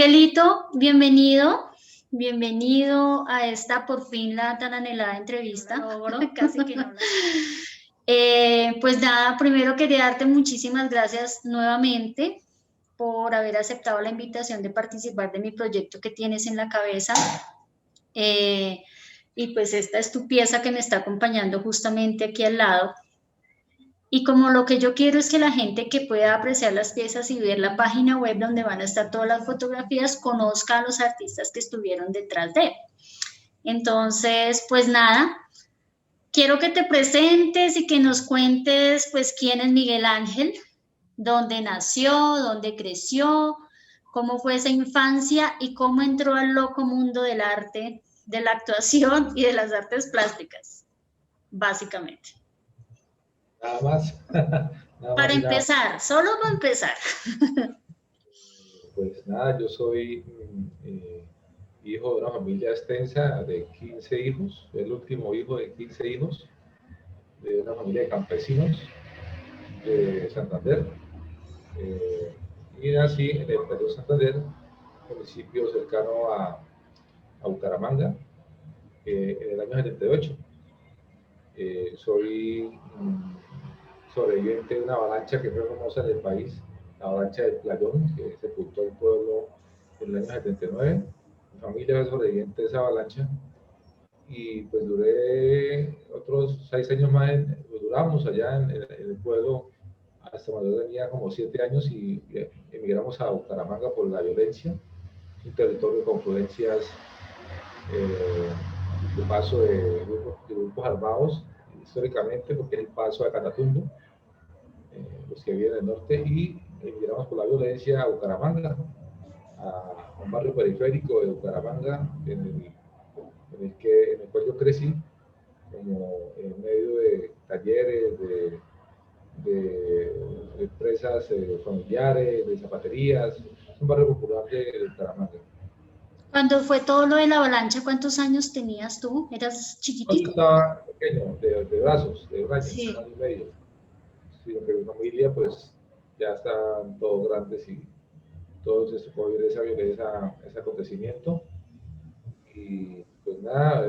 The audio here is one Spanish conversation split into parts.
Miguelito, bienvenido a esta por fin la tan anhelada entrevista. No logro, casi que no. Pues nada, primero quería darte muchísimas gracias nuevamente por haber aceptado la invitación de participar de mi proyecto que tienes en la cabeza. Y pues esta es tu pieza que me está acompañando justamente aquí al lado. Y como lo que yo quiero es que la gente que pueda apreciar las piezas y ver la página web donde van a estar todas las fotografías, conozca a los artistas que estuvieron detrás de él. Entonces, pues nada, quiero que te presentes y que nos cuentes pues quién es Miguel Ángel, dónde nació, dónde creció, cómo fue esa infancia y cómo entró al loco mundo del arte, de la actuación y de las artes plásticas, básicamente. Nada más. Para empezar, solo para empezar. Pues nada, yo soy hijo de una familia extensa de 15 hijos, el último hijo de 15 hijos, de una familia de campesinos de Santander. Y nací en el Perú Santander, municipio cercano a Bucaramanga, en el año 78. Soy sobreviviente de una avalancha que fue famosa en el país, la avalancha del Playón, que sepultó el pueblo en el año 79. Mi familia fue sobreviviente de esa avalancha y pues duré otros 6 años más, duramos allá en el pueblo hasta cuando tenía como 7 años y emigramos a Bucaramanga por la violencia, un territorio de confluencias, de paso de grupos armados históricamente, porque es el paso a Catatumbo, los que vienen del norte, y emigramos por la violencia a Bucaramanga, a un barrio periférico de Bucaramanga, en el cual yo crecí, como en medio de talleres, de empresas familiares, de zapaterías. Es un barrio popular de Bucaramanga. Cuando fue todo lo de la avalancha, ¿cuántos años tenías tú? ¿Eras chiquitito? Estaba pequeño, de brazos, de un año, Sí. un año y medio. Sí, aunque mi familia pues ya están todos grandes y todos se tocó vivir ese acontecimiento. Y pues nada,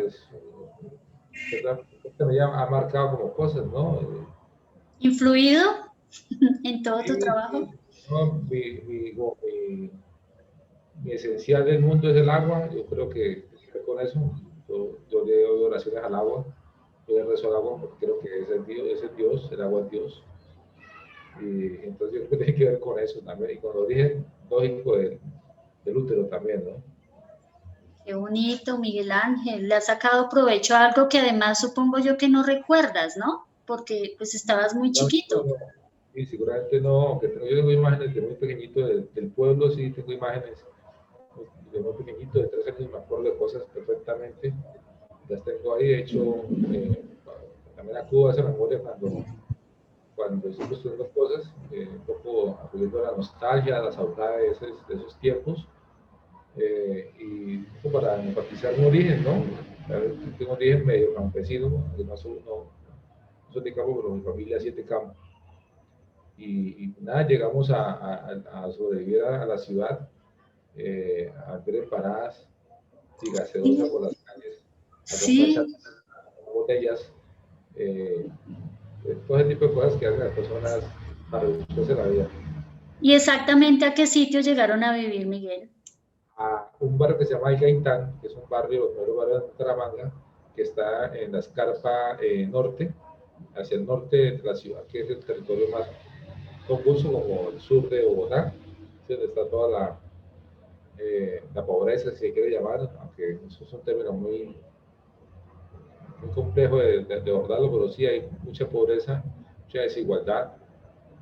me ha marcado como cosas, ¿no? ¿Influido en todo tu trabajo? No, mi esencial del mundo es el agua. Yo creo que con eso yo le doy oraciones al agua, yo le rezo al agua porque creo que es el Dios, el agua es Dios. Y entonces yo creo que tiene que ver con eso también, y con el origen lógico del útero también, ¿no? Qué bonito, Miguel Ángel. Le has sacado provecho a algo que además supongo yo que no recuerdas, ¿no? Porque pues estabas muy chiquito. Sí, seguramente no, aunque yo tengo imágenes de muy pequeñito del pueblo, sí, tengo imágenes de muy pequeñito, de 3 años, me acuerdo de cosas perfectamente, las tengo ahí. De hecho, también acudo a esa memoria cuando estoy construyendo cosas, un poco acudiendo a la nostalgia, a la saudade de esos tiempos, y un poco para enfatizar mi origen, ¿no? Tengo un origen medio campesino, además no soy de campo, pero mi familia sí es de campo. Y nada, llegamos a sobrevivir a la ciudad, a ver paradas y gaseosa por las calles, a comprar botellas, todo ese tipo de cosas que hacen a las personas maravillosas en la vida. ¿Y exactamente a qué sitio llegaron a vivir, Miguel? A un barrio que se llama El Gaitán, que es un barrio, los primeros barrios de Bucaramanga, que está en la escarpa norte, hacia el norte de la ciudad, que es el territorio más convulso como el sur de Bogotá, donde está toda la pobreza, si se quiere llamar, aunque eso es un término muy complejo de abordarlo, pero sí hay mucha pobreza, mucha desigualdad,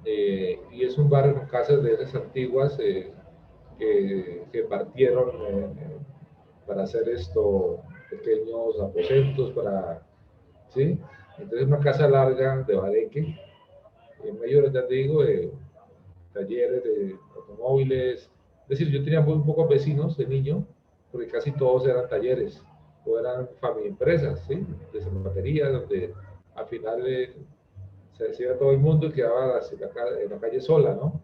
y es un barrio con casas de esas antiguas que partieron para hacer pequeños aposentos, ¿sí? Entonces una casa larga de bareque, en medio, ya te digo, de talleres de automóviles. Es decir, yo tenía muy pocos vecinos de niño, porque casi todos eran talleres o eran empresas, ¿sí? De zapatería, donde al final se decía todo el mundo y quedaba en la calle sola, ¿no?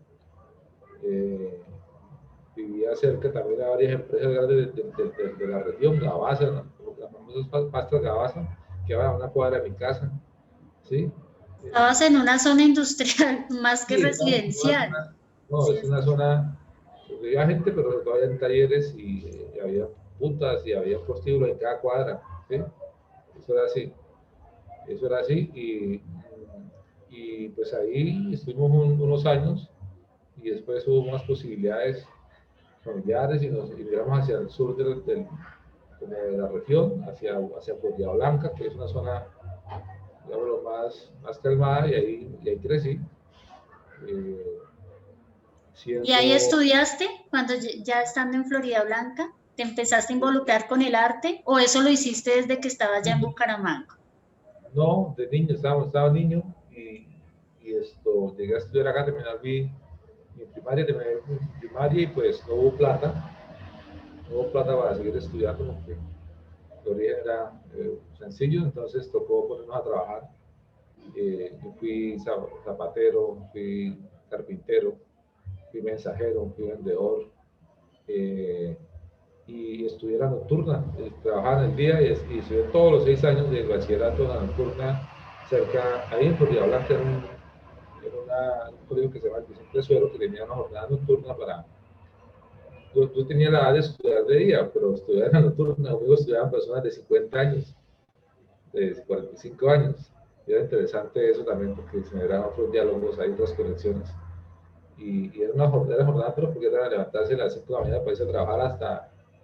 vivía cerca también a varias empresas grandes de la región, Gabasa, ¿no? Las famosas pastas Gabasa, que van a una cuadra de mi casa, ¿sí? Estabas en una zona industrial más que Sí, residencial. no, Sí, es una zona, pues, había gente, pero todavía en talleres y había putas y había prostíbulos en cada cuadra, ¿sí? Eso era así, eso era así y pues ahí estuvimos unos años y después hubo más posibilidades familiares y nos migramos hacia el sur como de la región, hacia Florida Blanca, que es una zona, digamos, más calmada y ahí crecí. Eh, ¿Y ahí siendo, estudiaste cuando ya estando en Florida Blanca? ¿Te empezaste a involucrar con el arte o eso lo hiciste desde que estabas ya en Bucaramanga? no, de niño, estaba niño y llegué a estudiar acá, terminar mi primaria, terminé mi primaria y pues no hubo plata para seguir estudiando porque el origen era sencillo, entonces tocó ponernos a trabajar. Yo fui zapatero, fui carpintero, fui mensajero, fui vendedor eh, y estudié la nocturna. Trabajaba en el día y estudié todos los 6 años de bachillerato en la nocturna cerca, ahí en Florida Blanca, un colegio que se llama Vicente Suero, que tenía una jornada nocturna para... Yo tenía la edad de estudiar de día, pero estudiar en la nocturna, conmigo estudiaban personas de 50 años, de 45 años. Y era interesante eso también porque se generaban otros diálogos, hay otras conexiones. Y era una jornada, pero porque era levantarse a las 5 de la mañana para irse a trabajar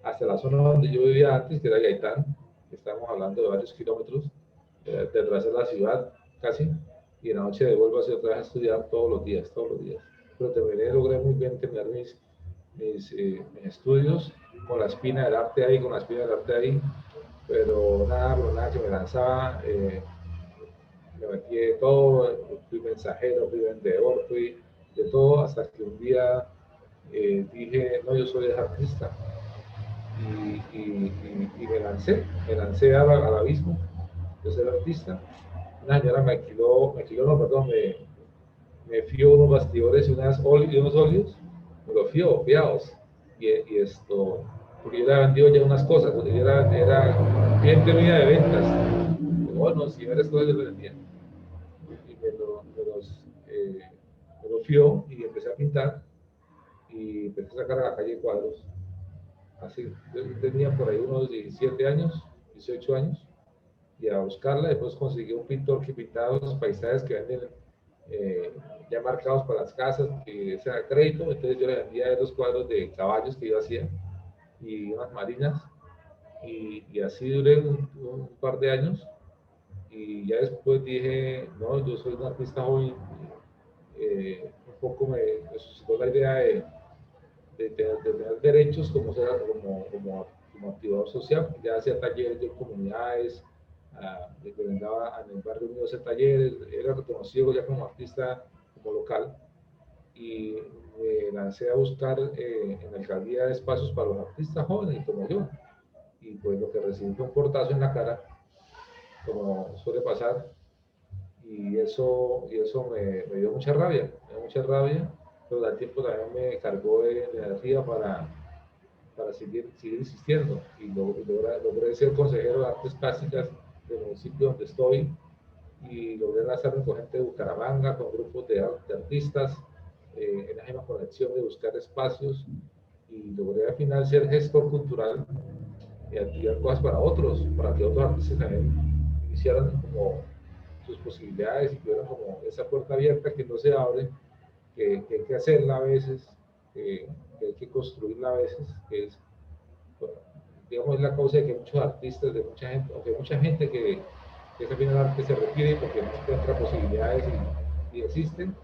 hasta la zona donde yo vivía antes, que era Gaitán, que estábamos hablando de varios kilómetros, detrás de la ciudad casi, y en la noche de vuelvo a hacer otra vez a estudiar todos los días, todos los días. Pero logré muy bien terminar mis estudios con la espina del arte ahí, pero nada que me lanzaba, me metí de todo, fui mensajero, fui vendedor, fui de todo, hasta que un día dije, no, yo soy artista. Y me lancé al abismo de ser artista. Una señora no, perdón, me fió unos bastidores y unos óleos, me los fió, fiados. Porque yo le había vendido ya unas cosas, yo era cliente mía de ventas. Bueno, si varias cosas yo le vendía y me lo fió y empecé a pintar y empecé a sacar a la calle cuadros. Así, yo tenía por ahí unos 17 años, 18 años, y a buscarla. Después conseguí un pintor que pintaba los paisajes que venden eh, ya marcados para las casas, que sea crédito. Entonces yo le vendía esos cuadros de caballos que yo hacía y unas marinas. Y así duré un par de años y ya después dije, no, yo soy un artista joven, un poco me suscitó la idea de tener derechos como activador social. Ya hacía talleres de comunidades, recomendaba en el barrio mío hacer talleres, era reconocido ya como artista como local y me lancé a buscar en la alcaldía espacios para los artistas jóvenes como yo. Y pues lo que recibí fue un portazo en la cara, como suele pasar, y eso me dio mucha rabia, pero al tiempo también me cargó de energía para seguir insistiendo logré ser consejero de artes plásticas del municipio donde estoy y logré lanzarme con gente de Bucaramanga, con grupos de artistas, en la misma conexión de buscar espacios y logré al final ser gestor cultural y activar cosas para otros, para que otros artistas también iniciaran como sus posibilidades y tuvieran como esa puerta abierta que no se abre, que hay que hacerla a veces, que hay que construirla a veces, que es, bueno, digamos, es la causa de que muchos artistas, de mucha gente, aunque hay mucha gente que al final arte se requiere porque no encuentra posibilidades y existen,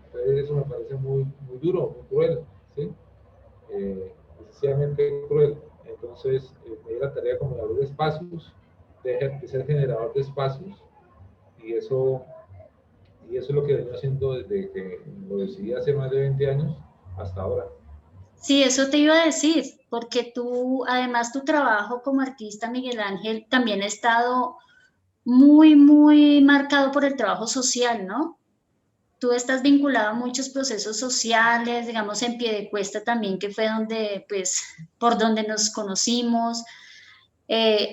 entonces eso me parece muy duro, muy cruel, ¿sí? Excesivamente cruel. Entonces, me di la tarea como de abrir espacios, de ser generador de espacios, y eso, y eso es lo que vengo haciendo desde que lo decidí hace más de 20 años hasta ahora. Sí, eso te iba a decir, porque tú, además tu trabajo como artista, Miguel Ángel, también ha estado muy marcado por el trabajo social, ¿no? tú estás vinculado a muchos procesos sociales, digamos en Piedecuesta también, que fue donde, pues, por donde nos conocimos,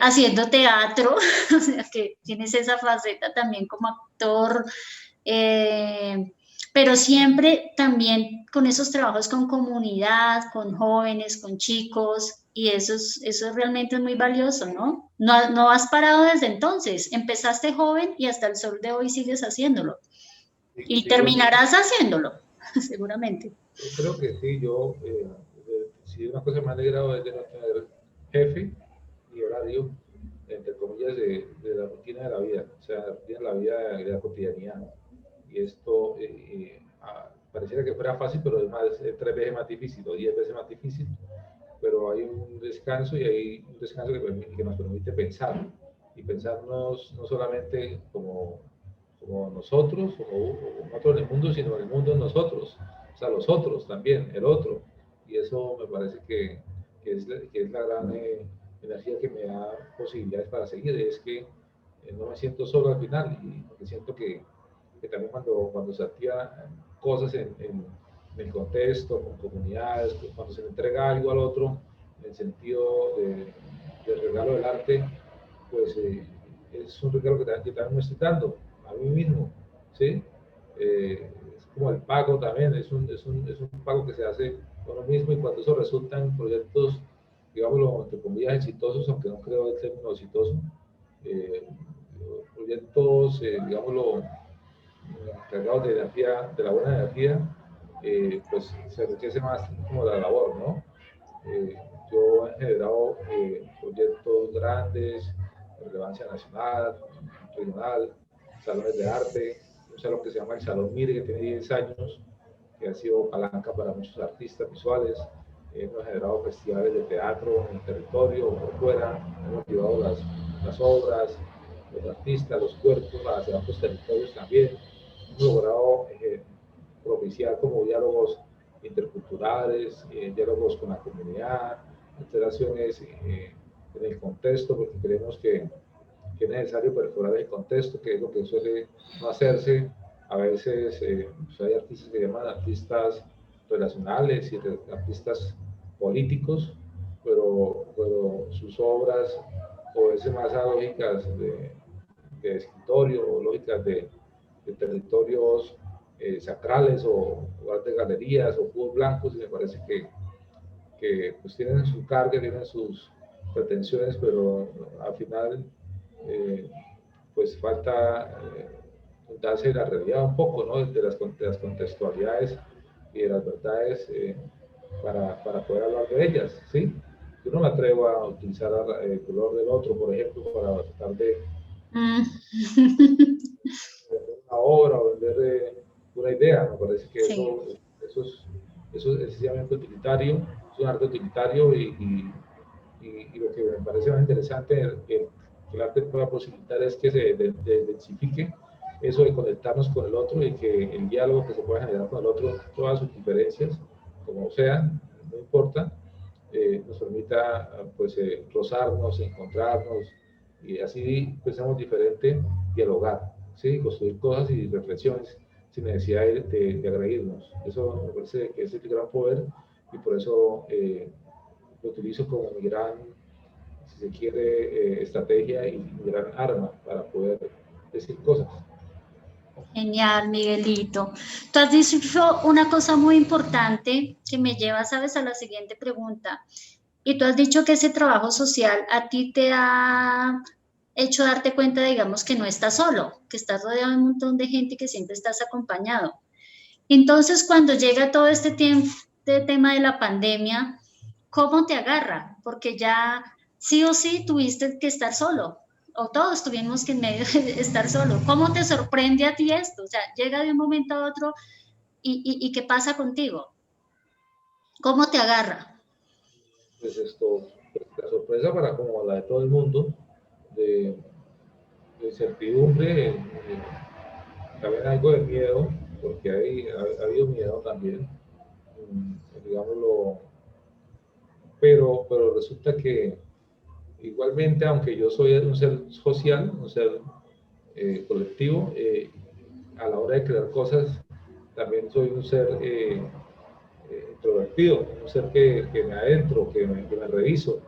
haciendo teatro, o sea que tienes esa faceta también como actor, eh, pero siempre también con esos trabajos con comunidad, con jóvenes, con chicos, y eso realmente es muy valioso, ¿no? No, no has parado desde entonces, empezaste joven y hasta el sol de hoy sigues haciéndolo, y Sigo, terminarás haciéndolo, seguramente. yo creo que sí, si una cosa me ha alegrado es de no tener jefe y horario, entre comillas, de la rutina de la vida, o sea, la rutina de la vida de la cotidianidad. Y esto pareciera que fuera fácil, pero es más, es 3 veces más difícil o 10 veces más difícil, pero hay un descanso y hay un descanso que nos permite pensar, y pensarnos no solamente como nosotros, como nosotros en el mundo, sino el mundo en nosotros, o sea, los otros también, el otro, y eso me parece que es la gran energía que me da posibilidades para seguir, es que no me siento solo al final, y porque siento que también cuando se activan cosas en el contexto, con comunidades, cuando se le entrega algo al otro, en el sentido del regalo del arte, pues es un regalo que también me estoy dando a mí mismo, ¿sí? Es como el pago también, es un pago que se hace a uno mismo, y cuando eso resulta en proyectos, digámoslo, entre comillas, exitosos, aunque no creo el término exitoso, eh, proyectos, digámoslo, cargados de energía, de la buena energía, pues se enriquece más como la labor, ¿no? Eh, yo he generado proyectos grandes, de relevancia nacional, regional, salones de arte, un salón que se llama el Salón Mire, que tiene 10 años, que ha sido palanca para muchos artistas visuales. Hemos generado festivales de teatro en el territorio o por fuera, hemos llevado las obras, los artistas, los cuerpos hacia otros territorios también. Hemos logrado propiciar como diálogos interculturales, diálogos con la comunidad, interacciones en el contexto, porque creemos que es necesario perforar el contexto, que es lo que suele no hacerse. A veces pues hay artistas que llaman artistas relacionales y artistas políticos, pero sus obras obedecen más a lógicas de escritorio o lógicas de territorios sacrales o arte de galerías o cubos blancos, y me parece que pues tienen su carga, tienen sus pretensiones, pero al final pues falta darse la realidad un poco, ¿no? De las contextualidades y de las verdades para poder hablar de ellas, ¿sí? Yo no me atrevo a utilizar el color del otro, por ejemplo, para tratar de vender una obra o vender una idea. Me parece que Sí. eso es sencillamente utilitario, es un arte utilitario, y lo que me parece más interesante que el arte pueda posibilitar es que se densifique eso de conectarnos con el otro, y que el diálogo que se pueda generar con el otro, todas sus diferencias, como sean, no importa, nos permita pues rozarnos, encontrarnos, y así pensamos diferente, dialogar, ¿sí? Construir cosas y reflexiones sin necesidad de agredirnos. Eso me parece que es el gran poder, y por eso lo utilizo como mi gran, si se quiere, estrategia y mi gran arma para poder decir cosas. Genial, Miguelito. Tú has dicho una cosa muy importante que me lleva, sabes, a la siguiente pregunta. Y tú has dicho que ese trabajo social a ti te ha hecho darte cuenta, digamos, que no estás solo, que estás rodeado de un montón de gente y que siempre estás acompañado. Entonces, cuando llega todo este tiempo, este tema de la pandemia, ¿cómo te agarra? Porque ya sí o sí tuviste que estar solo, o todos tuvimos que en medio de estar solo. ¿Cómo te sorprende a ti esto? O sea, llega de un momento a otro y ¿qué pasa contigo? ¿Cómo te agarra? Pues esto, pues, la sorpresa para como la de todo el mundo, de, de incertidumbre, también algo de miedo, porque ha habido miedo también, digámoslo, pero resulta que igualmente, aunque yo soy un ser social, un ser colectivo, a la hora de crear cosas, también soy un ser introvertido, un ser que me adentro, que me reviso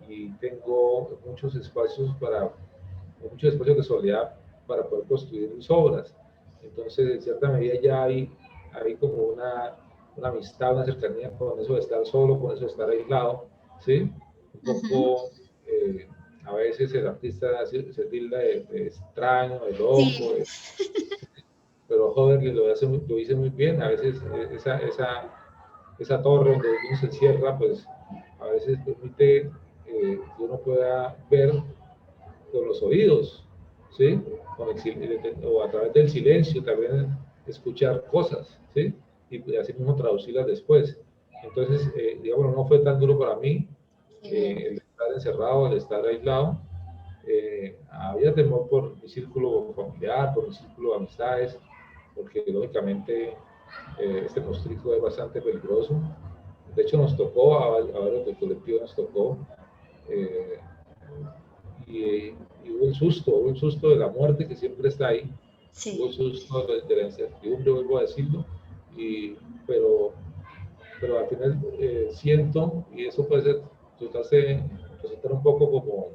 y tengo muchos espacios de soledad para poder construir mis obras. Entonces, en cierta medida ya hay como una amistad, una cercanía con eso de estar solo, con eso de estar aislado, ¿sí? Un poco, a veces el artista se tilda de extraño, de loco, Sí, pero joder, lo hice muy bien. A veces esa torre donde uno se encierra, pues a veces permite que uno pueda ver con los oídos, ¿sí? O a través del silencio también escuchar cosas, ¿sí? Y así mismo traducirlas después. Entonces, digamos, no fue tan duro para mí qué bien. el estar encerrado, el estar aislado. Había temor por mi círculo familiar, por mi círculo de amistades, porque lógicamente este mostrico es bastante peligroso. De hecho, nos tocó, a varios del colectivo nos tocó, eh, y hubo el susto de la muerte que siempre está ahí, hubo el Sí, susto de la incertidumbre, vuelvo a decirlo, y, pero, pero al final siento, y eso puede ser, resultar un poco como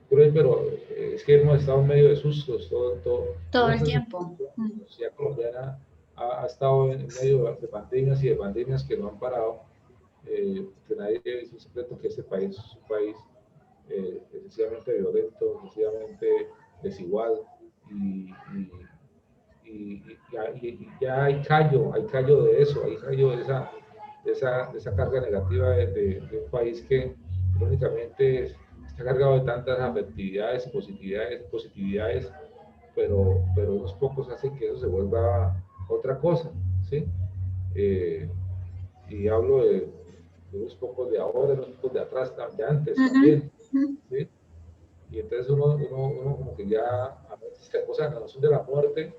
cruel, pero es que hemos estado en medio de sustos, todo toda el esa tiempo. sociedad colombiana ha estado en medio de pandemias y de pandemias que no han parado, que nadie es un secreto que este país es un país excesivamente violento, excesivamente desigual, y, y ya hay callo de eso, hay callo de esa carga negativa de un país que irónicamente está cargado de tantas afectividades y positividades, pero unos pocos hacen que eso se vuelva otra cosa, ¿sí? Eh, y hablo de unos pocos de ahora, unos pocos de atrás, de antes Ujú, también, ujú. ¿sí? Y entonces uno como que ya, a veces que cosa, la noción de la muerte,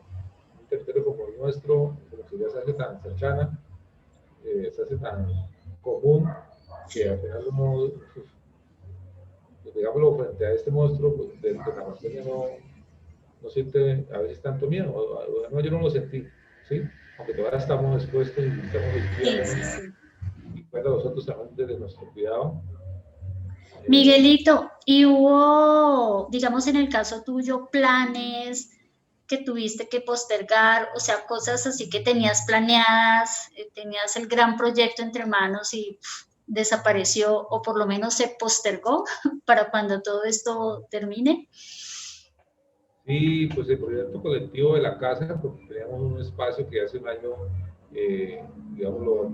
un territorio como el nuestro, como que ya se hace tan cercana, se hace tan común, que al Sí, final uno, pues, digámoslo, frente a este monstruo pues, de la pandemia no siente a veces tanto miedo, no, yo no lo sentí, ¿sí? Aunque todavía estamos expuestos y estamos sí, vigilados, sí, sí. y cuenta nosotros también desde nuestro cuidado. Eh, Miguelito, ¿y hubo, digamos en el caso tuyo, planes que tuviste que postergar, o sea, cosas así que tenías planeadas, tenías el gran proyecto entre manos y desapareció o por lo menos se postergó para cuando todo esto termine? Sí, pues el proyecto colectivo de la casa, porque teníamos un espacio que hace un año, digámoslo,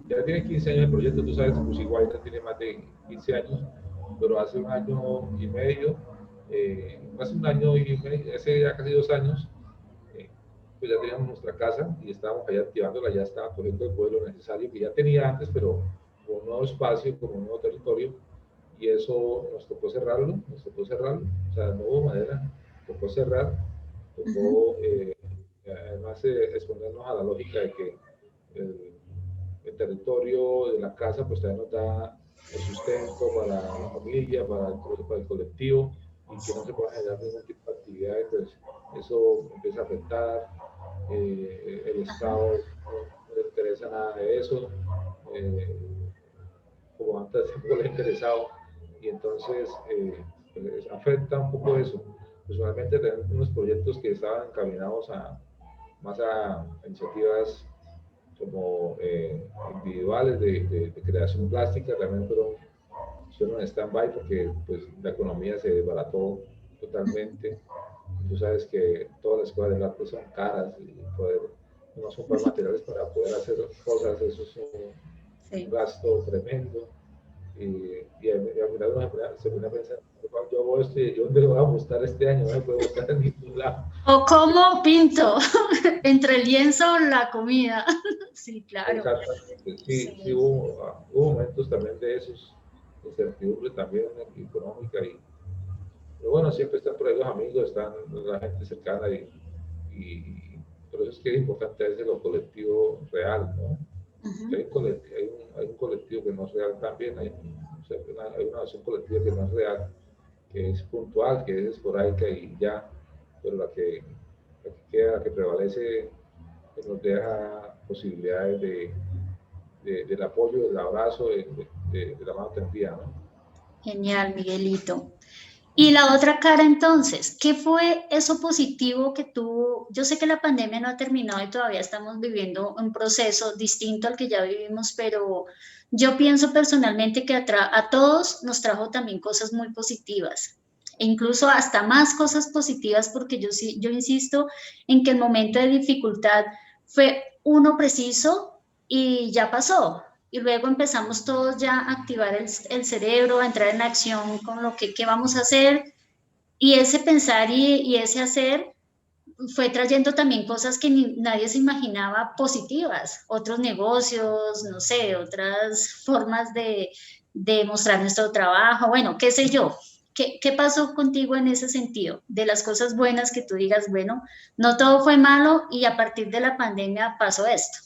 ya tiene 15 años el proyecto, tú sabes, pues igual ya tiene más de 15 años, pero hace un año y medio, hace un año y medio, hace ya casi 2 años, eh, pues ya teníamos nuestra casa y estábamos allá activándola, ya estaba cogiendo el vuelo necesario que ya tenía antes, pero con un nuevo espacio, con un nuevo territorio, y eso nos tocó cerrarlo, o sea, no hubo manera, tocó cerrar, Ujú, tocó además exponernos a la lógica de que el, el territorio de la casa pues también nos da el sustento para la familia, para el colectivo, y que no se pueda generar ningún tipo de actividades, pues eso empieza a afectar, el ajá, Estado no le interesa nada de eso, eh, como antes tampoco le ha interesado, y entonces pues, afecta un poco eso. Personalmente tenemos unos proyectos que estaban encaminados más a iniciativas como individuales de creación plástica, también fueron en stand-by porque pues, la economía se desbarató totalmente. Tú sabes que todas las cosas del arte son caras y no son para materiales para poder hacer cosas, eso es un sí. gasto tremendo. Y al final uno se pone a pensar, yo hago esto y yo dónde lo voy a mostrar este año, no me puedo mostrar en ningún lado. O cómo pinto, entre el lienzo, la comida. Sí, claro. Exactamente, sí, sí Sí. hubo momentos también de esos, incertidumbre también económica, pero bueno, siempre están por ahí los amigos, están la gente cercana y por eso es que es importante a veces lo colectivo real, ¿no? Que Ujú, hay un colectivo que no es real también, o sea, hay una acción colectiva que no es real, que es puntual, que es esporádica y ya, pero la que queda, la que prevalece que nos deja posibilidades del apoyo, del abrazo, de la mano tendida, ¿no? Genial, Miguelito. Y la otra cara entonces, ¿qué fue eso positivo que tú, yo sé que la pandemia no ha terminado y todavía estamos viviendo un proceso distinto al que ya vivimos, pero yo pienso personalmente que a todos nos trajo también cosas muy positivas, e incluso hasta más cosas positivas, porque yo insisto en que el momento de dificultad fue uno preciso y ya pasó. Y luego empezamos todos ya a activar el cerebro, a entrar en acción con lo que vamos a hacer. Y ese pensar y ese hacer fue trayendo también cosas que nadie se imaginaba positivas, otros negocios, no sé, otras formas de mostrar nuestro trabajo, bueno, qué sé yo. ¿Qué pasó contigo en ese sentido? De las cosas buenas que tú digas, bueno, no todo fue malo y a partir de la pandemia pasó esto.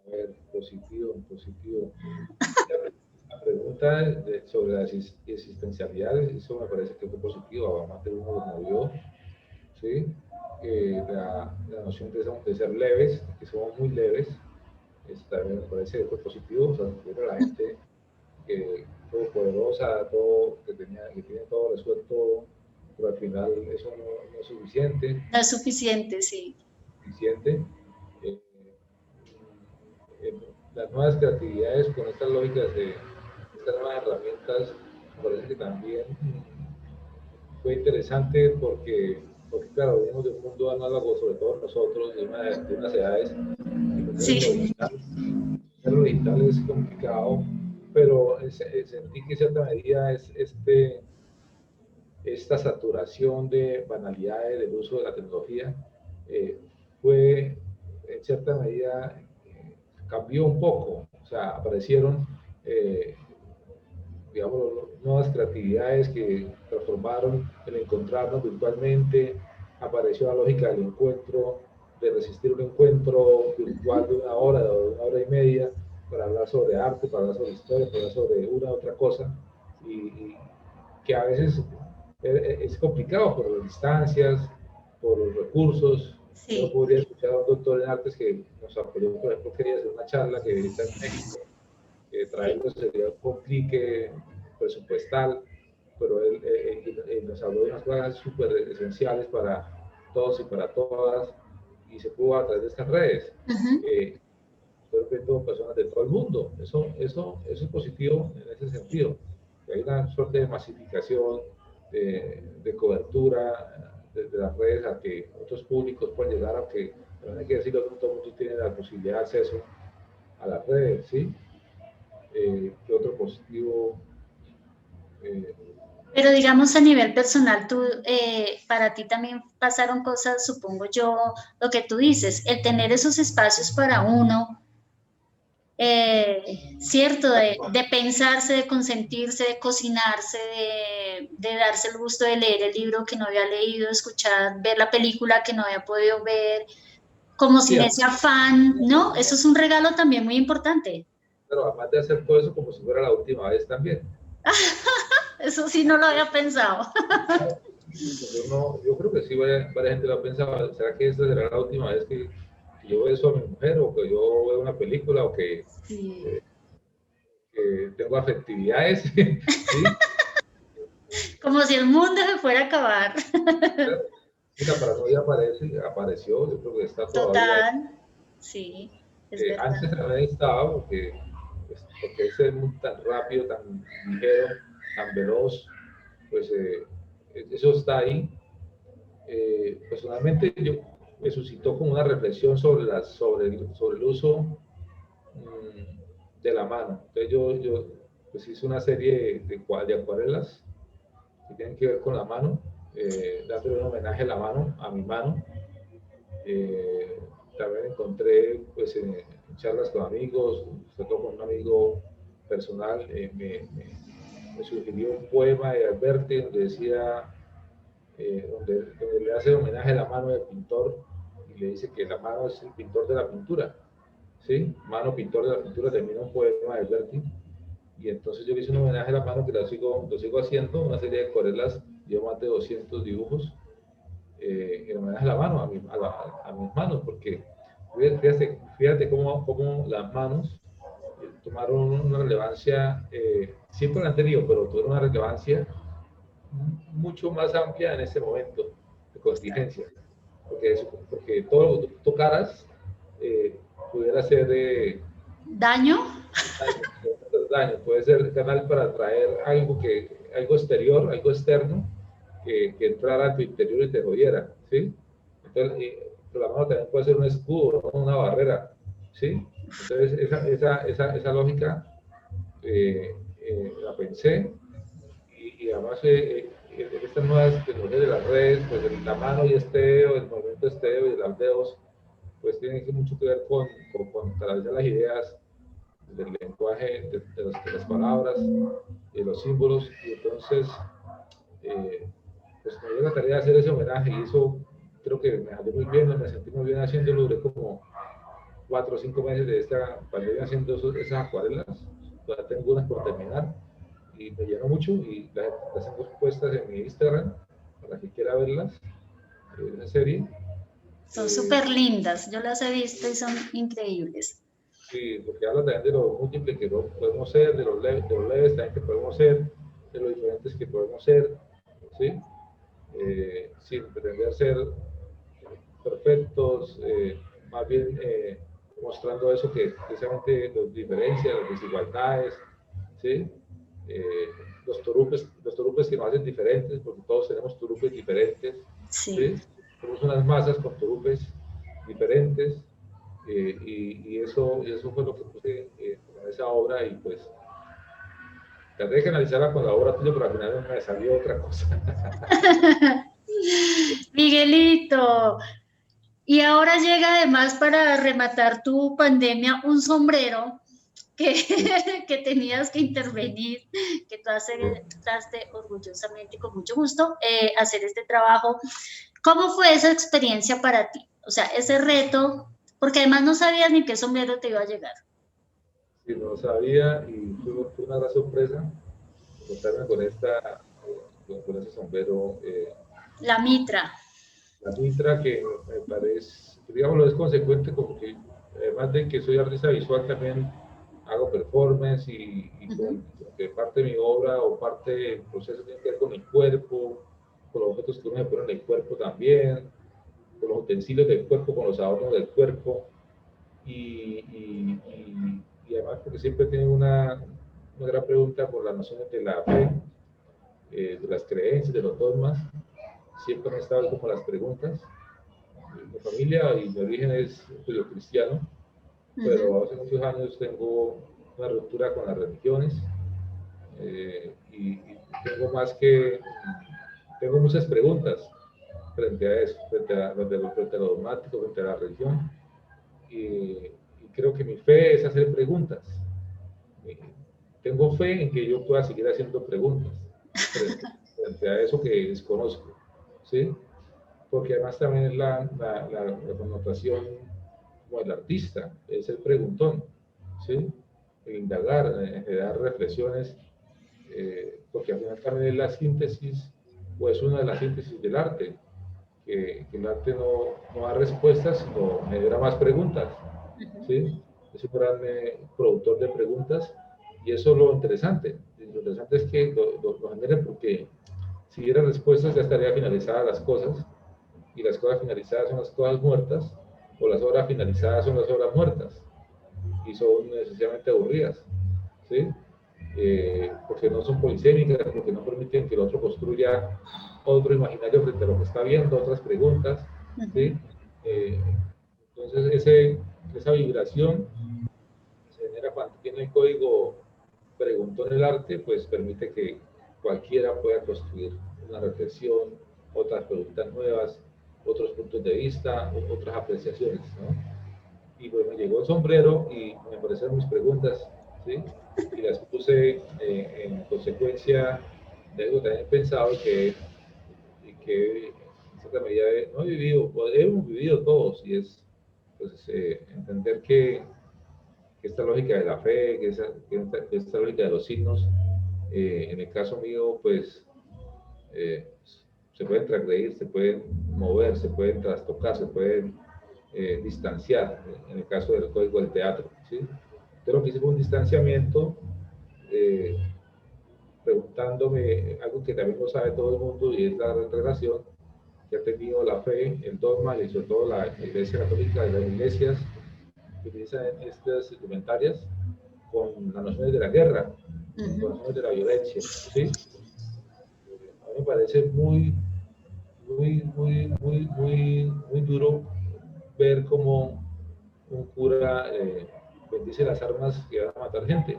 A ver, positivo, positivo. La pregunta sobre las existencialidades, eso me parece que fue positivo, además de uno lo movió, ¿sí? La noción de ser leves, que somos muy leves, también me parece que fue positivo, o sea, ver a la gente todopoderosa, que tiene todo resuelto, pero al final eso no es suficiente. No es suficiente, sí. Suficiente. Eh, las nuevas creatividades con estas lógicas de estas nuevas herramientas, me parece que también fue interesante porque claro, venimos de un mundo análogo, sobre todo nosotros, de unas edades, y Sí, lo digital es complicado, pero sentí que en cierta medida esta saturación de banalidades del uso de la tecnología eh, fue, en cierta medida, cambió un poco. O sea, aparecieron, eh, digamos, nuevas creatividades que transformaron el encontrarnos virtualmente. Apareció la lógica del encuentro, de resistir un encuentro virtual de de una hora y media, para hablar sobre arte, para hablar sobre historia, para hablar sobre una u otra cosa. Y que a veces es complicado por las distancias, por los recursos. Yo no sí. podría escuchar a un doctor en artes que nos apoyó, por ejemplo, quería hacer una charla que está en México, que Sí. traerlo sería un complique presupuestal, pero él nos habló de unas cosas súper esenciales para todos y para todas, y se pudo a través de estas redes. Ujú. Estoy viendo personas de todo el mundo. Eso es positivo en ese sentido. Hay una suerte de masificación, de cobertura de las redes a que otros públicos puedan llegar, aunque no hay que decirlo, no todo el mundo tiene la posibilidad de acceso a las redes, ¿sí? ¿Qué otro positivo? Eh, Pero digamos a nivel personal, para ti también pasaron cosas, supongo yo, lo que tú dices, el tener esos espacios para uno, cierto, de pensarse, de consentirse, de cocinarse, de darse el gusto de leer el libro que no había leído, escuchar, ver la película que no había podido ver, como sí, sin ese afán, ¿no? Eso es un regalo también muy importante. pero además de hacer todo eso como si fuera la última vez también. Eso sí no lo había pensado. Yo creo que sí, varias gente lo ha pensado. ¿Será que esta será la última vez que yo beso a mi mujer, o que yo veo una película, o Sí. que tengo afectividades? ¿Sí? Como si el mundo se fuera a acabar. Y la paranoia apareció, yo creo que está todavía ahí. Total, sí, es verdad. Antes también estaba, porque ese mundo tan rápido, tan ligero, tan veloz, pues eso está ahí. Personalmente yo me suscitó como una reflexión sobre el uso de la mano. Entonces yo pues hice una serie de acuarelas que tienen que ver con la mano, dándole un homenaje a la mano, a mi mano. Eh, También encontré pues en charlas con amigos, sobre todo con un amigo personal, me sugirió un poema de Alberti donde decía, donde le hace homenaje a la mano del pintor y le dice que la mano es el pintor de la pintura, ¿sí? Mano pintor de la pintura, termina un poema de Alberti, y entonces yo le hice un homenaje a la mano que lo sigo haciendo, una serie de acuarelas, llevo más de 200 dibujos, el homenaje a la mano, a mis manos, porque fíjate cómo las manos tomaron una relevancia, siempre la han tenido, pero tuvieron una relevancia mucho más amplia en ese momento de contingencia, porque todo lo que tú tocaras pudiera ser ¿Daño? daño, puede ser canal para traer algo exterior, algo externo, que entrara a tu interior y te jodiera, ¿sí? Entonces, la mano también puede ser un escudo, ¿no? Una barrera, ¿sí? Entonces, esa lógica la pensé y además en estas nuevas tecnologías de las redes, pues la mano y el movimiento esteo y los dedos, pues tienen mucho que ver con canalizar las ideas del lenguaje, de las palabras, de los símbolos, y entonces pues me dio la tarea de hacer ese homenaje y eso creo que me salió muy bien, me sentí muy bien haciéndolo, duré como 4 o 5 meses de esta pandemia haciendo esas acuarelas, todavía tengo unas por terminar y me llenó mucho y las tengo puestas en mi Instagram para que quiera verlas, esa serie. Son súper lindas, yo las he visto y son increíbles. Sí, porque habla también de lo múltiple que podemos ser, de los leves también que podemos ser, de los diferentes que podemos ser, ¿sí? Sin pretender ser perfectos, más bien mostrando eso que precisamente nos diferencia, las desigualdades, ¿sí? Los turupes que nos hacen diferentes, porque todos tenemos turupes diferentes, Sí. ¿sí? Somos unas masas con turupes diferentes, y eso fue lo que puse en esa obra, y pues traté de canalizarla con la obra tuya, pero al final me salió otra cosa. Miguelito, y ahora llega además para rematar tu pandemia un sombrero que, que tenías que intervenir, que tú aceptaste orgullosamente y con mucho gusto hacer este trabajo. ¿Cómo fue esa experiencia para ti? O sea, ese reto, porque además no sabías ni qué sombrero te iba a llegar. Sí, no sabía y fue una gran sorpresa encontrarme con ese sombrero, La mitra. la mitra, que me parece, digamos, es consecuente con que, además de que soy artista visual, también hago performance y con que parte de mi obra o parte del proceso tiene que ver con el cuerpo, con los objetos que uno se pone en el cuerpo también, con los utensilios del cuerpo, con los adornos del cuerpo. Y además porque siempre he tenido una gran pregunta por las nociones de la fe, de las creencias, de los dogmas. Siempre han estado como las preguntas. Mi familia y mi origen es judío-cristiano, pero hace muchos años tengo una ruptura con las religiones, y tengo muchas preguntas frente a eso, frente a lo dogmático, frente a la religión, y creo que mi fe es hacer preguntas. Tengo fe en que yo pueda seguir haciendo preguntas frente a eso que desconozco, ¿sí? Porque además también es la connotación como el artista, es el preguntón, ¿sí? El indagar, el generar reflexiones, porque al final también es la síntesis, o es una de las síntesis del arte, que el arte no da respuestas, sino genera más preguntas, ¿sí? Es un gran productor de preguntas, y eso es lo interesante. Lo interesante es que lo generen, porque si diera respuestas ya estaría finalizadas las cosas, y las cosas finalizadas son las cosas muertas, o las obras finalizadas son las obras muertas, y son necesariamente aburridas, ¿sí? Porque no son polisémicas, porque no permiten que el otro construya otro imaginario frente a lo que está viendo, otras preguntas, ¿sí? Entonces, esa vibración se genera cuando tiene el código preguntón el arte, pues permite que cualquiera pueda construir una reflexión, otras preguntas nuevas, otros puntos de vista, otras apreciaciones, ¿no? Y pues me llegó el sombrero y me aparecieron mis preguntas, ¿sí? Y las puse en consecuencia de algo también pensado y que en cierta medida no he vivido, o hemos vivido todos, y es pues, entender que esta lógica de la fe, que esta lógica de los signos, en el caso mío, pues se pueden transgredir, se pueden mover, se pueden trastocar, se pueden distanciar, en el caso del código del teatro, ¿sí? Entonces lo que hice fue un distanciamiento, preguntándome algo que también lo sabe todo el mundo, y es la relación que ha tenido la fe, el dogma y sobre todo la Iglesia Católica y las iglesias que utilizan estas indumentarias con las nociones de la guerra, con las nociones de la violencia, ¿sí? A mí me parece muy duro ver cómo un cura bendice las armas que van a matar gente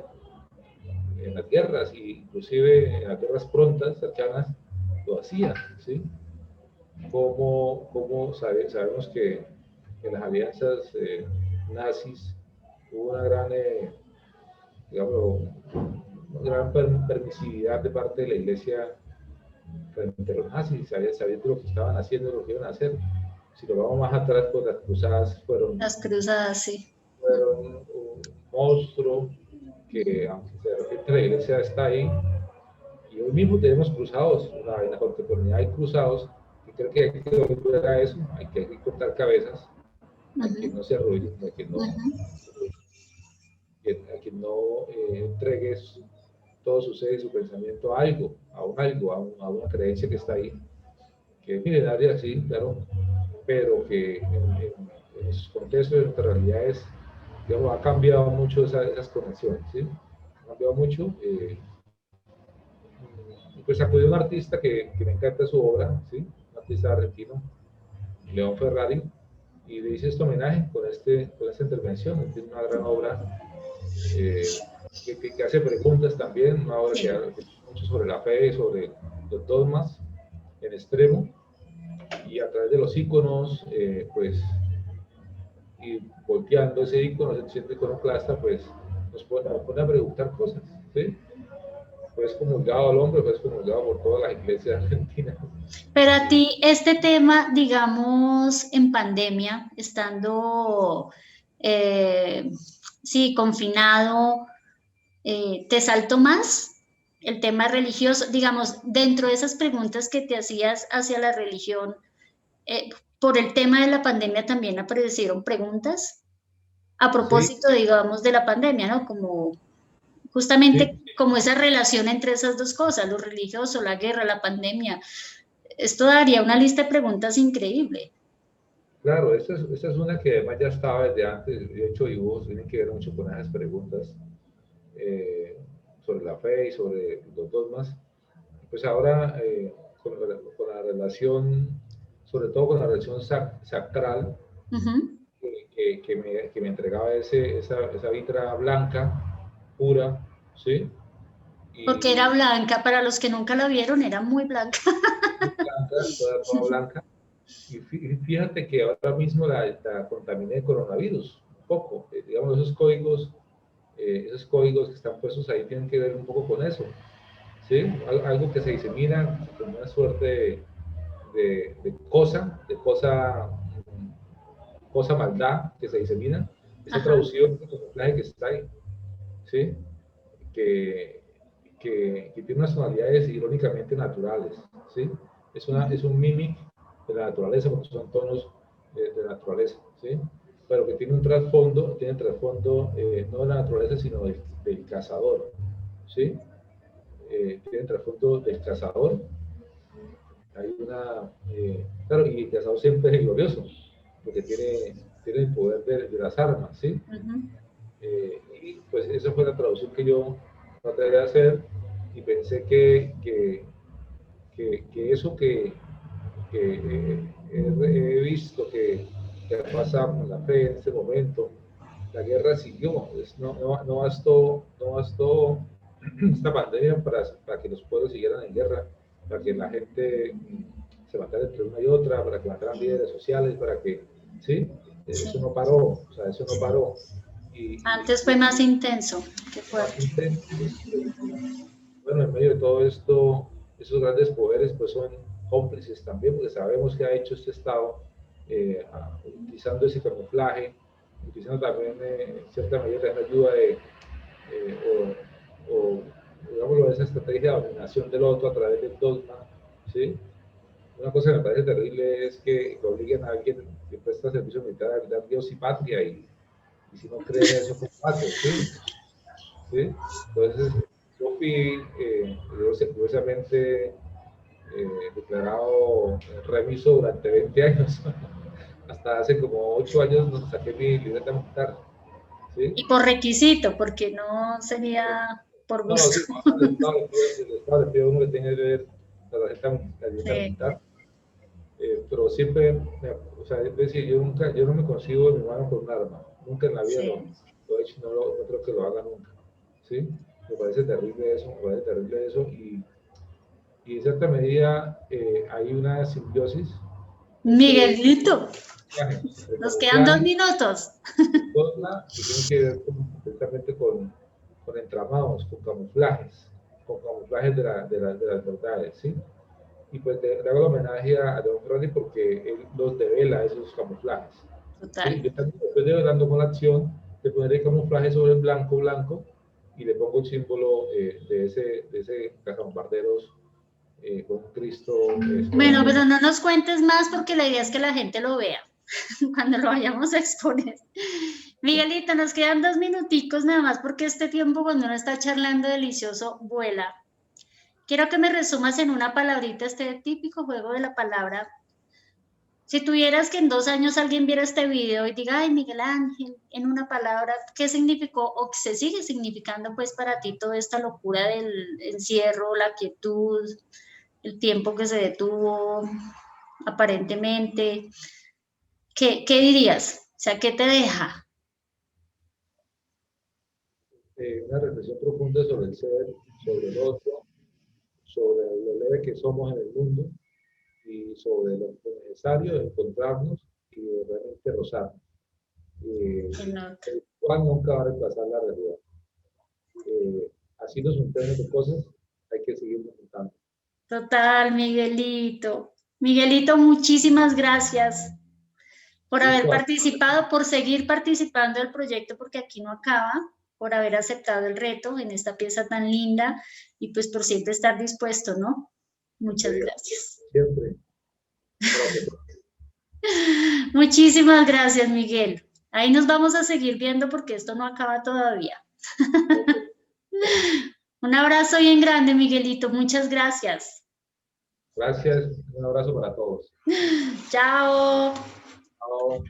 en las guerras, y inclusive en las guerras prontas, cercanas, lo hacía, ¿sí? Como sabemos que en las alianzas nazis hubo una gran, digamos, una gran permisividad de parte de la iglesia frente a los nazis, sabiendo lo que estaban haciendo y lo que iban a hacer. Si lo vamos más atrás, pues las cruzadas Las cruzadas, sí. fueron un monstruo que, aunque de repente la iglesia está ahí, y hoy mismo tenemos cruzados, en la contemporaneidad hay cruzados, y creo que hay que volver a eso, hay que cortar cabezas, a quien no se arrodille, a quien no, a quien no entregue todo su ser y su pensamiento a algo, a una creencia que está ahí, que es milenaria, sí, claro, pero que en sus contextos, en nuestras realidades, digamos, ha cambiado mucho esas conexiones, ¿sí? Ha cambiado mucho. Pues acudí a un artista que me encanta su obra, ¿sí? Un artista argentino, León Ferrari, y le hice este homenaje con esta intervención. Él tiene una gran obra que hace preguntas también, una obra que habla mucho sobre la fe, sobre los dogmas en extremo, y a través de los íconos, pues, y volteando ese ícono, ese siente iconoclasta, pues nos pone a preguntar cosas, ¿sí? Fue excomulgado al hombre, fue excomulgado por todas las iglesias argentinas. Pero a ti, este tema, digamos, en pandemia, estando, sí, confinado, ¿te saltó más el tema religioso? Digamos, dentro de esas preguntas que te hacías hacia la religión, por el tema de la pandemia también aparecieron preguntas a Sí, propósito, digamos, de la pandemia, ¿no? Como sí, justamente como esa relación entre esas dos cosas, lo religioso, la guerra, la pandemia. Esto daría una lista de preguntas increíble. claro, esta es una que además ya estaba desde antes. De hecho, dibujos tienen que ver mucho con esas preguntas sobre la fe y sobre los dogmas. Pues ahora, con la relación, sobre todo con la relación sacral, que me entregaba esa vitra blanca, pura, ¿sí? Porque era Y blanca, para los que nunca la vieron, era muy blanca. muy blanca, toda blanca. Y fíjate que ahora mismo la contaminé de coronavirus, un poco. Digamos, esos códigos que están puestos ahí tienen que ver un poco con eso, ¿sí? Algo que se disemina como una suerte cosa maldad que se disemina, esa Ajá. traducción del mensaje que está ahí, ¿sí? Que, que tiene unas tonalidades irónicamente naturales, ¿sí? Es un mimic de la naturaleza, porque son tonos de la naturaleza, ¿sí? Pero que tiene un trasfondo, no de la naturaleza, sino del cazador, ¿sí? Tiene el trasfondo del cazador. Hay claro, y el cazador siempre es glorioso, porque tiene el poder de las armas, ¿sí? Y pues esa fue la traducción que yo traté de hacer, y pensé que eso que he visto que ha pasado con la fe en este momento, la guerra siguió. No bastó esta pandemia para que los pueblos siguieran en guerra, para que la gente se matara entre una y otra, para que mataran líderes sociales, para que, ¿sí? Eso Sí. no paró, o sea, eso no paró. Antes fue más intenso, qué Más fuerte. intenso. Bueno, en medio de todo esto, esos grandes poderes pues son cómplices también, porque sabemos que ha hecho este Estado utilizando ese camuflaje, utilizando también en cierta medida la ayuda o digámoslo, esa estrategia de dominación del otro a través del dogma, ¿sí? Una cosa que me parece terrible es que obliguen a alguien que presta servicio militar a dar Dios y patria y si no creen eso, ¿cómo hacen? ¿Sí? ¿Sí? Entonces, yo fui curiosamente declarado remiso durante 20 años. Hasta hace como 8 años nos saqué mi libreta militar. ¿Sí? Y por requisito, porque no sería por No, no, gusto. sí, el Estado le pide a uno que tenga que ver la libreta Sí, militar. Pero siempre, o sea, es decir, yo no me consigo de mi mano con un arma, nunca en la vida sí. lo he hecho, no creo que lo haga nunca, ¿sí? Me parece terrible eso, y en cierta medida hay una simbiosis entre Miguelito, nos quedan 2 camuflaje minutos. y cosa que tiene que ver completamente con entramados, con camuflajes de las verdades, ¿sí? Y pues le hago el homenaje a Don Ferrari porque él los devela esos camuflajes. ¿Sí? Total. Yo también estoy develando con la acción de poner el camuflaje sobre el blanco y le pongo el símbolo de ese cazabombarderos con un Cristo Bueno, esperando. pero no nos cuentes más porque la idea es que la gente lo vea cuando lo vayamos a exponer. Miguelito, nos quedan 2 minuticos nada más porque este tiempo cuando uno está charlando delicioso vuela. Quiero que me resumas en una palabrita este típico juego de la palabra. Si tuvieras que en 2 años alguien viera este video y diga, ay, Miguel Ángel, en una palabra, ¿qué significó o qué se sigue significando pues para ti toda esta locura del encierro, la quietud, el tiempo que se detuvo aparentemente? ¿Qué dirías? O sea, ¿qué te deja? Una reflexión profunda sobre el ser, sobre el otro, sobre lo leve que somos en el mundo y sobre lo necesario de encontrarnos y de realmente rozarnos. El cual nunca va a reemplazar la realidad. Así nos juntemos de cosas, hay que seguirnos juntando. Total, Miguelito. Miguelito, muchísimas gracias por haber Listo, participado, por seguir participando del proyecto, porque aquí no acaba, por haber aceptado el reto en esta pieza tan linda y pues por siempre estar dispuesto, ¿no? Muchas gracias. siempre. Gracias. Muchísimas gracias, Miguel. Ahí nos vamos a seguir viendo porque esto no acaba todavía. Un abrazo bien grande, Miguelito. Muchas gracias. Gracias. Un abrazo para todos. Chao. Chao.